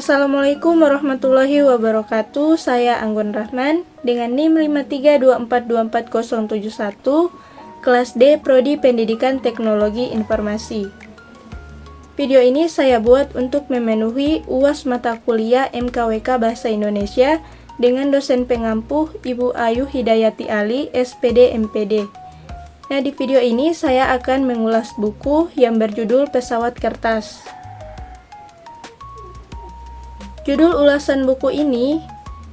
Assalamualaikum warahmatullahi wabarakatuh. Saya Anggun Rahman dengan NIM 532424071, kelas D Prodi Pendidikan Teknologi Informasi. Video ini saya buat untuk memenuhi UAS mata kuliah MKWK Bahasa Indonesia dengan dosen pengampuh Ibu Ayu Hidayati Ali, SPD MPD. Nah, di video ini saya akan mengulas buku yang berjudul Pesawat Kertas. Judul ulasan buku ini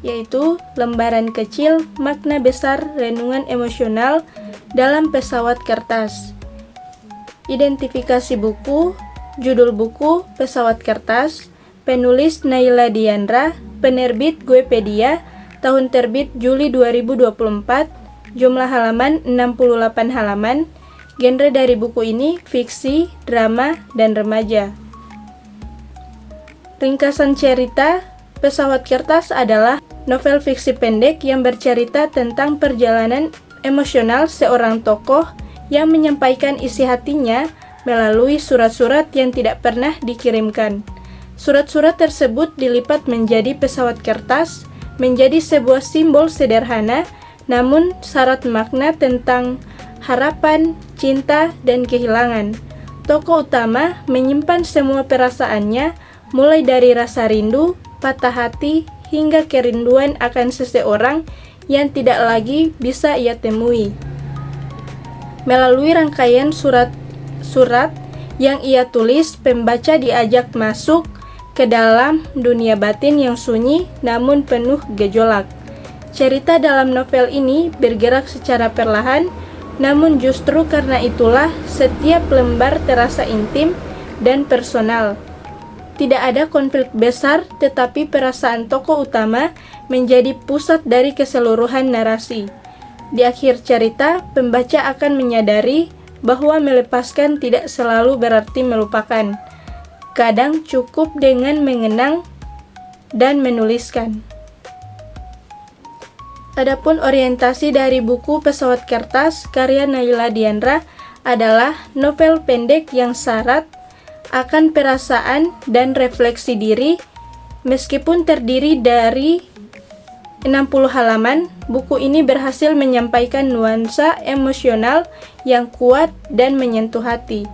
yaitu Lembaran Kecil, Makna Besar Renungan Emosional dalam Pesawat Kertas. Identifikasi buku, judul buku Pesawat Kertas, penulis Naila Diandra, penerbit Guepedia, tahun terbit Juli 2024, jumlah halaman 68 halaman, genre dari buku ini fiksi, drama, dan remaja. Ringkasan cerita, Pesawat Kertas adalah novel fiksi pendek yang bercerita tentang perjalanan emosional seorang tokoh yang menyampaikan isi hatinya melalui surat-surat yang tidak pernah dikirimkan. Surat-surat tersebut dilipat menjadi pesawat kertas, menjadi sebuah simbol sederhana, namun syarat makna tentang harapan, cinta, dan kehilangan. Tokoh utama menyimpan semua perasaannya, mulai dari rasa rindu, patah hati, hingga kerinduan akan seseorang yang tidak lagi bisa ia temui. Melalui rangkaian surat-surat yang ia tulis, pembaca diajak masuk ke dalam dunia batin yang sunyi namun penuh gejolak. Cerita dalam novel ini bergerak secara perlahan, namun justru karena itulah setiap lembar terasa intim dan personal. Tidak ada konflik besar, tetapi perasaan tokoh utama menjadi pusat dari keseluruhan narasi. Di akhir cerita, pembaca akan menyadari bahwa melepaskan tidak selalu berarti melupakan. Kadang cukup dengan mengenang dan menuliskan. Adapun orientasi dari buku Pesawat Kertas karya Naila Diandra adalah novel pendek yang syarat akan perasaan dan refleksi diri. Meskipun terdiri dari 60 halaman, buku ini berhasil menyampaikan nuansa emosional yang kuat dan menyentuh hati.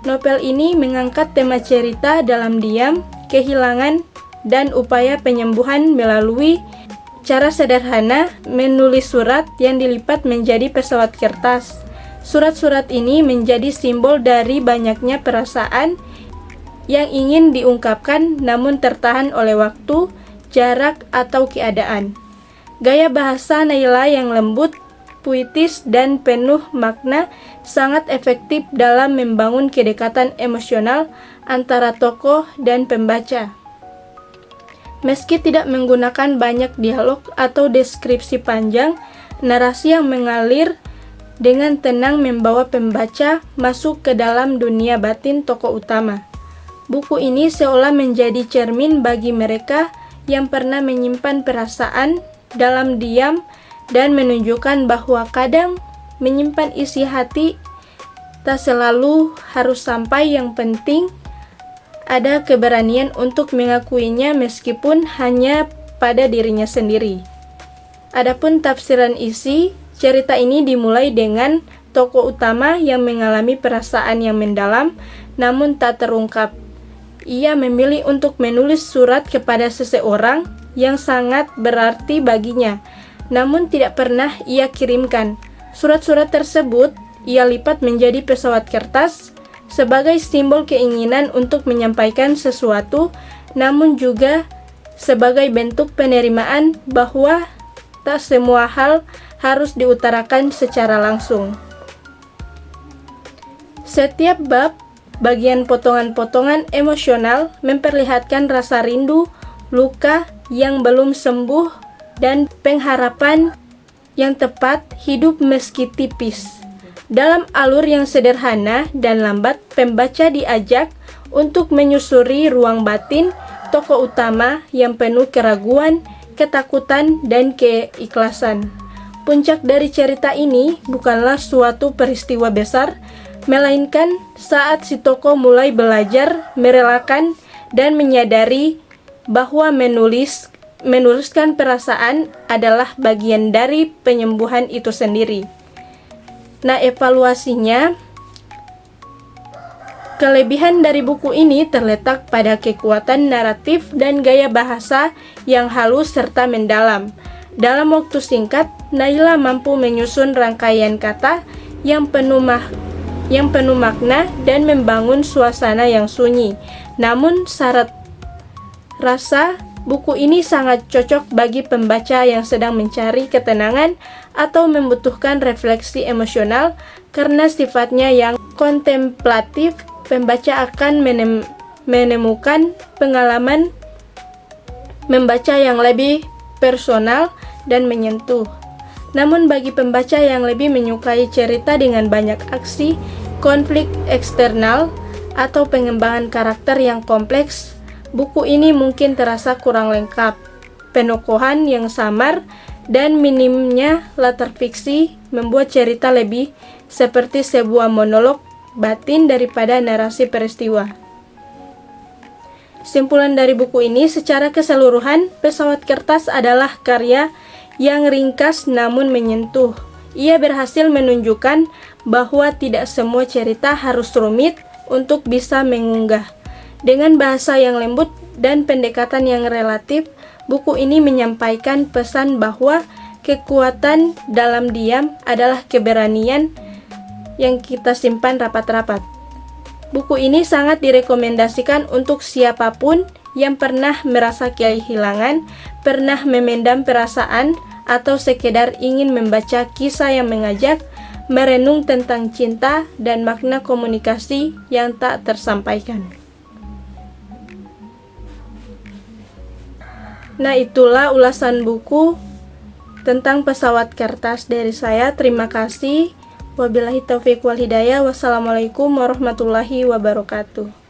Novel ini mengangkat tema cerita dalam diam, kehilangan, dan upaya penyembuhan melalui cara sederhana menulis surat yang dilipat menjadi pesawat kertas. Surat-surat ini menjadi simbol dari banyaknya perasaan yang ingin diungkapkan namun tertahan oleh waktu, jarak, atau keadaan. Gaya bahasa Naila yang lembut, puitis, dan penuh makna sangat efektif dalam membangun kedekatan emosional antara tokoh dan pembaca. Meski tidak menggunakan banyak dialog atau deskripsi panjang, narasi yang mengalir dengan tenang membawa pembaca masuk ke dalam dunia batin tokoh utama. Buku ini seolah menjadi cermin bagi mereka yang pernah menyimpan perasaan dalam diam dan menunjukkan bahwa kadang menyimpan isi hati tak selalu harus sampai, yang penting ada keberanian untuk mengakuinya meskipun hanya pada dirinya sendiri. Adapun tafsiran isi, cerita ini dimulai dengan tokoh utama yang mengalami perasaan yang mendalam namun tak terungkap. Ia memilih untuk menulis surat kepada seseorang yang sangat berarti baginya, namun tidak pernah ia kirimkan. Surat-surat tersebut ia lipat menjadi pesawat kertas sebagai simbol keinginan untuk menyampaikan sesuatu, namun juga sebagai bentuk penerimaan bahwa tak semua hal harus diutarakan secara langsung. Setiap bab bagian potongan-potongan emosional memperlihatkan rasa rindu, luka yang belum sembuh, dan pengharapan yang tepat hidup meski tipis. Dalam alur yang sederhana dan lambat, pembaca diajak untuk menyusuri ruang batin tokoh utama yang penuh keraguan, ketakutan, dan keikhlasan. Puncak dari cerita ini bukanlah suatu peristiwa besar, melainkan saat si tokoh mulai belajar, merelakan, dan menyadari bahwa menuliskan perasaan adalah bagian dari penyembuhan itu sendiri. Nah, evaluasinya, kelebihan dari buku ini terletak pada kekuatan naratif dan gaya bahasa yang halus serta mendalam. Dalam waktu singkat, Naila mampu menyusun rangkaian kata yang penuh makna dan membangun suasana yang sunyi. Namun, syarat rasa buku ini sangat cocok bagi pembaca yang sedang mencari ketenangan atau membutuhkan refleksi emosional karena sifatnya yang kontemplatif. Pembaca akan menemukan pengalaman membaca yang lebih personal dan menyentuh. Namun bagi pembaca yang lebih menyukai cerita dengan banyak aksi, konflik eksternal, atau pengembangan karakter yang kompleks, buku ini mungkin terasa kurang lengkap. Penokohan yang samar dan minimnya latar fiksi membuat cerita lebih seperti sebuah monolog batin daripada narasi peristiwa. Simpulan dari buku ini, secara keseluruhan, Pesawat Kertas adalah karya yang ringkas namun menyentuh. Ia berhasil menunjukkan bahwa tidak semua cerita harus rumit untuk bisa mengunggah. Dengan bahasa yang lembut dan pendekatan yang relatif, buku ini menyampaikan pesan bahwa kekuatan dalam diam adalah keberanian yang kita simpan rapat-rapat. Buku ini sangat direkomendasikan untuk siapapun yang pernah merasa kehilangan, pernah memendam perasaan, atau sekedar ingin membaca kisah yang mengajak merenung tentang cinta dan makna komunikasi yang tak tersampaikan. Nah, itulah ulasan buku tentang Pesawat Kertas dari saya. Terima kasih. Wabillahi taufiq wal hidayah. Wassalamualaikum warahmatullahi wabarakatuh.